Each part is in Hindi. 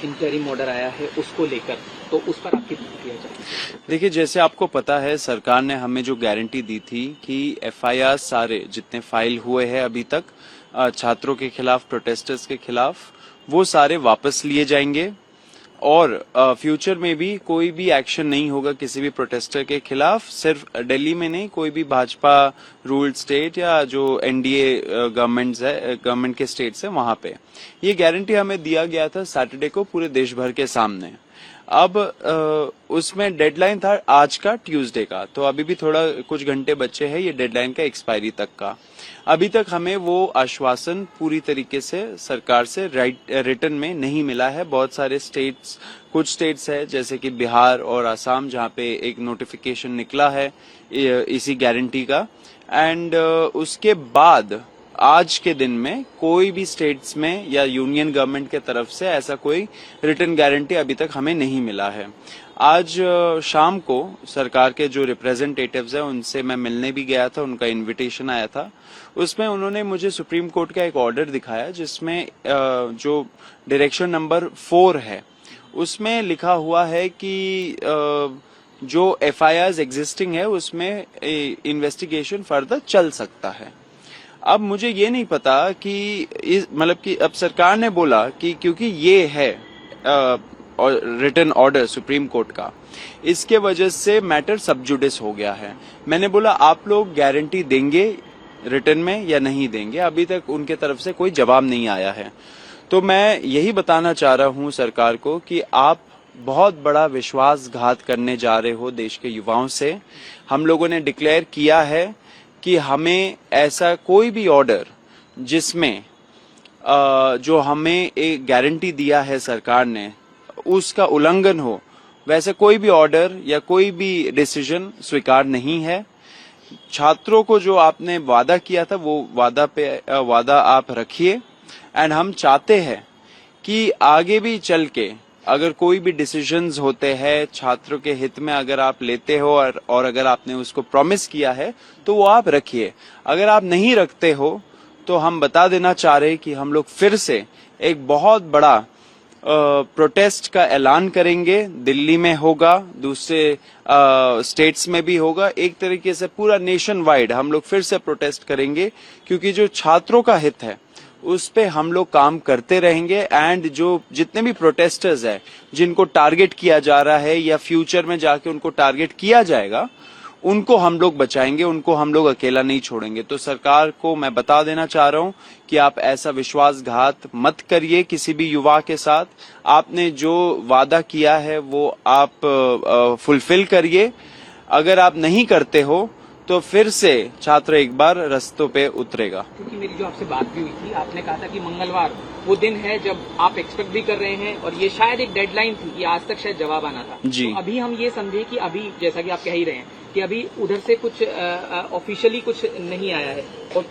इंटरिम ऑर्डर आया है उसको लेकर, तो उस पर आपकी प्रतिक्रिया चाहिए। देखिए, जैसे आपको पता है सरकार ने हमें जो गारंटी दी थी कि एफआईआर सारे जितने फाइल हुए हैं अभी तक छात्रों के खिलाफ, प्रोटेस्टर्स के खिलाफ, वो सारे वापस लिए जाएंगे और फ्यूचर में भी कोई भी एक्शन नहीं होगा किसी भी प्रोटेस्टर के खिलाफ। सिर्फ दिल्ली में नहीं, कोई भी भाजपा रूल स्टेट या जो एनडीए गवर्नमेंट के स्टेट्स है वहां पे ये गारंटी हमें दिया गया था सैटरडे को पूरे देश भर के सामने। अब उसमें डेडलाइन था आज का, ट्यूसडे का, तो अभी भी थोड़ा कुछ घंटे बचे हैं ये डेडलाइन का एक्सपायरी तक का। अभी तक हमें वो आश्वासन पूरी तरीके से सरकार से रिटर्न में नहीं मिला है। बहुत सारे स्टेट्स, कुछ स्टेट्स है जैसे कि बिहार और असम जहां पे एक नोटिफिकेशन निकला है इसी गारंटी का, एंड उसके बाद आज के दिन में कोई भी स्टेट्स में या यूनियन गवर्नमेंट के तरफ से ऐसा कोई रिटर्न गारंटी अभी तक हमें नहीं मिला है। आज शाम को सरकार के जो रिप्रेजेंटेटिव्स हैं उनसे मैं मिलने भी गया था, उनका इनविटेशन आया था। उसमें उन्होंने मुझे सुप्रीम कोर्ट का एक ऑर्डर दिखाया जिसमें जो डायरेक्शन नंबर 4 है उसमें लिखा हुआ है कि जो एफआईआर एग्जिस्टिंग है उसमें इन्वेस्टिगेशन फर्दर चल सकता है। अब मुझे ये नहीं पता कि मतलब कि अब सरकार ने बोला कि क्योंकि ये है रिटन ऑर्डर सुप्रीम कोर्ट का, इसके वजह से मैटर सब जुडिस हो गया है। मैंने बोला आप लोग गारंटी देंगे रिटन में या नहीं देंगे? अभी तक उनके तरफ से कोई जवाब नहीं आया है। तो मैं यही बताना चाह रहा हूं सरकार को कि आप बहुत बड़ा विश्वासघात करने जा रहे हो देश के युवाओं से। हम लोगों ने डिक्लेयर किया है कि हमें ऐसा कोई भी ऑर्डर जिसमें जो हमें एक गारंटी दिया है सरकार ने उसका उल्लंघन हो, वैसे कोई भी ऑर्डर या कोई भी डिसीजन स्वीकार नहीं है। छात्रों को जो आपने वादा किया था वो वादा आप रखिए, एंड हम चाहते हैं कि आगे भी चल के अगर कोई भी डिसीजंस होते हैं छात्रों के हित में अगर आप लेते हो और अगर आपने उसको प्रॉमिस किया है तो वो आप रखिए। अगर आप नहीं रखते हो तो हम बता देना चाह रहे हैं कि हम लोग फिर से एक बहुत बड़ा प्रोटेस्ट का ऐलान करेंगे। दिल्ली में होगा, दूसरे स्टेट्स में भी होगा, एक तरीके से पूरा नेशन वाइड हम लोग फिर से प्रोटेस्ट करेंगे, क्योंकि जो छात्रों का हित है उस पे हम लोग काम करते रहेंगे। एंड जो जितने भी प्रोटेस्टर्स हैं जिनको टारगेट किया जा रहा है या फ्यूचर में जाके उनको टारगेट किया जाएगा, उनको हम लोग बचाएंगे, उनको हम लोग अकेला नहीं छोड़ेंगे। तो सरकार को मैं बता देना चाह रहा हूं कि आप ऐसा विश्वासघात मत करिए किसी भी युवा के साथ। आपने जो वादा किया है वो आप फुलफिल करिए। अगर आप नहीं करते हो तो फिर से छात्र एक बार रास्तों पे उतरेगा। क्योंकि मेरी जो आपसे बात भी हुई थी, आपने कहा था कि मंगलवार वो दिन है जब आप एक्सपेक्ट भी कर रहे हैं और ये शायद एक डेडलाइन थी कि आज तक शायद जवाब आना था जी। तो अभी हम ये समझे कि अभी जैसा कि आप कह ही रहे हैं कि अभी उधर से कुछ ऑफिशियली कुछ नहीं आया है। और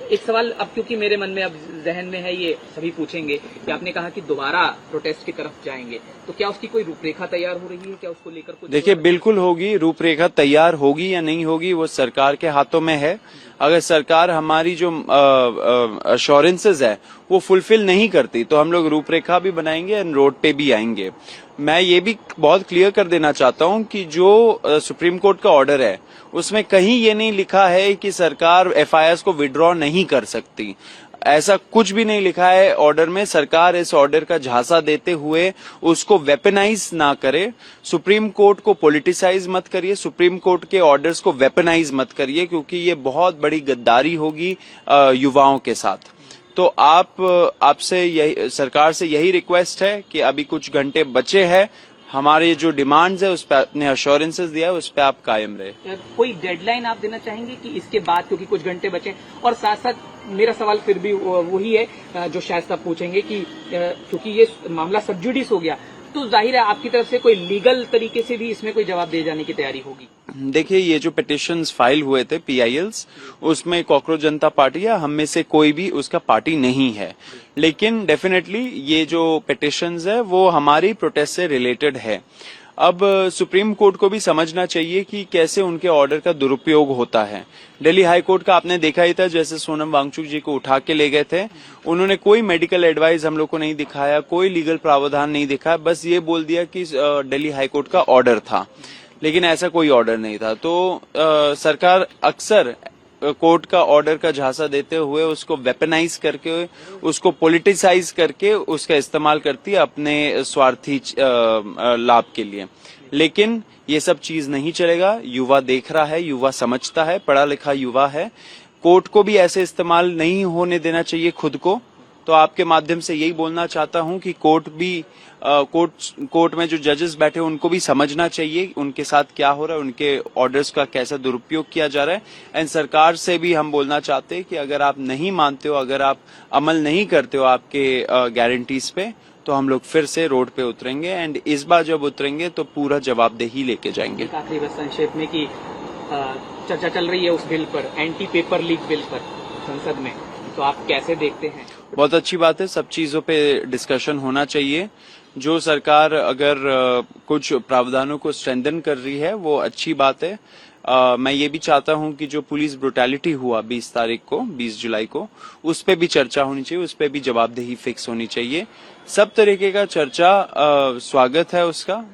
एक सवाल अब क्योंकि मेरे मन में अब जहन में है, ये सभी पूछेंगे कि आपने कहा कि दोबारा प्रोटेस्ट की तरफ जाएंगे, तो क्या उसकी कोई रूपरेखा तैयार हो रही है? क्या उसको लेकर कुछ? देखिए, बिल्कुल होगी रूपरेखा। तैयार होगी या नहीं होगी वो सरकार के हाथों में है। अगर सरकार हमारी जो अश्योरेंसेज है वो फुलफिल नहीं करती तो हम लोग रूपरेखा भी बनाएंगे एंड रोड पे भी आएंगे। मैं ये भी बहुत क्लियर कर देना चाहता हूं कि जो सुप्रीम कोर्ट का ऑर्डर है उसमें कहीं ये नहीं लिखा है कि सरकार एफआईआर को विड्रॉ नहीं कर सकती। ऐसा कुछ भी नहीं लिखा है ऑर्डर में। सरकार इस ऑर्डर का झांसा देते हुए उसको वेपनाइज ना करे। सुप्रीम कोर्ट को पॉलिटिसाइज मत करिए, सुप्रीम कोर्ट के ऑर्डर्स को वेपनाइज मत करिए, क्योंकि ये बहुत बड़ी गद्दारी होगी युवाओं के साथ। तो आपसे यही, सरकार से यही रिक्वेस्ट है कि अभी कुछ घंटे बचे हैं, हमारे जो डिमांड्स है उस पर अपने अश्योरेंसेस दिया है उस पर आप कायम रहे। कोई डेडलाइन आप देना चाहेंगे कि इसके बाद, क्योंकि कुछ घंटे बचे? और साथ साथ मेरा सवाल फिर भी वही है जो शायद साहब पूछेंगे कि क्योंकि ये मामला सब जुडिस हो गया तो जाहिर है आपकी तरफ से कोई लीगल तरीके से भी इसमें कोई जवाब दे जाने की तैयारी होगी। देखिए, ये जो पिटिशंस फाइल हुए थे PILs, उसमें कॉकरोच जनता पार्टी या हम में से कोई भी उसका पार्टी नहीं है, लेकिन डेफिनेटली ये जो पिटिशंस है वो हमारी प्रोटेस्ट से रिलेटेड है। अब सुप्रीम कोर्ट को भी समझना चाहिए कि कैसे उनके ऑर्डर का दुरुपयोग होता है। दिल्ली हाई कोर्ट का आपने देखा ही था, जैसे सोनम वांगचुक जी को उठा के ले गए थे, उन्होंने कोई मेडिकल एडवाइस हम लोग को नहीं दिखाया, कोई लीगल प्रावधान नहीं दिखाया, बस ये बोल दिया कि दिल्ली हाई कोर्ट का ऑर्डर था, लेकिन ऐसा कोई ऑर्डर नहीं था। तो सरकार अक्सर कोर्ट का ऑर्डर का झांसा देते हुए उसको वेपनाइज करके, उसको पॉलिटिसाइज करके उसका इस्तेमाल करती है अपने स्वार्थी लाभ के लिए। लेकिन ये सब चीज नहीं चलेगा। युवा देख रहा है, युवा समझता है, पढ़ा लिखा युवा है। कोर्ट को भी ऐसे इस्तेमाल नहीं होने देना चाहिए खुद को। तो आपके माध्यम से यही बोलना चाहता हूं कि कोर्ट में जो जजेस बैठे हैं उनको भी समझना चाहिए उनके साथ क्या हो रहा है, उनके ऑर्डर्स का कैसा दुरुपयोग किया जा रहा है। एंड सरकार से भी हम बोलना चाहते हैं कि अगर आप नहीं मानते हो, अगर आप अमल नहीं करते हो आपके गारंटीज पे, तो हम लोग फिर से रोड पे उतरेंगे। एंड इस बार जब उतरेंगे तो पूरा जवाबदेही लेके जाएंगे। एक आखिरी बस संक्षेप में कि चर्चा चल रही है उस बिल पर, एंटी पेपर लीक बिल पर संसद में, तो आप कैसे देखते हैं? बहुत अच्छी बात है, सब चीजों पे डिस्कशन होना चाहिए। जो सरकार अगर कुछ प्रावधानों को स्ट्रेंथन कर रही है वो अच्छी बात है। मैं ये भी चाहता हूं कि जो पुलिस ब्रुटैलिटी हुआ 20 जुलाई को, उस पे भी चर्चा होनी चाहिए, उस पे भी जवाबदेही फिक्स होनी चाहिए। सब तरीके का चर्चा स्वागत है उसका।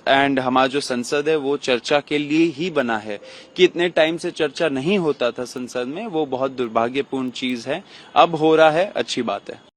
एंड हमारा जो संसद है वो चर्चा के लिए ही बना है। कि इतने टाइम से चर्चा नहीं होता था संसद में, वो बहुत दुर्भाग्यपूर्ण चीज है। अब हो रहा है, अच्छी बात है।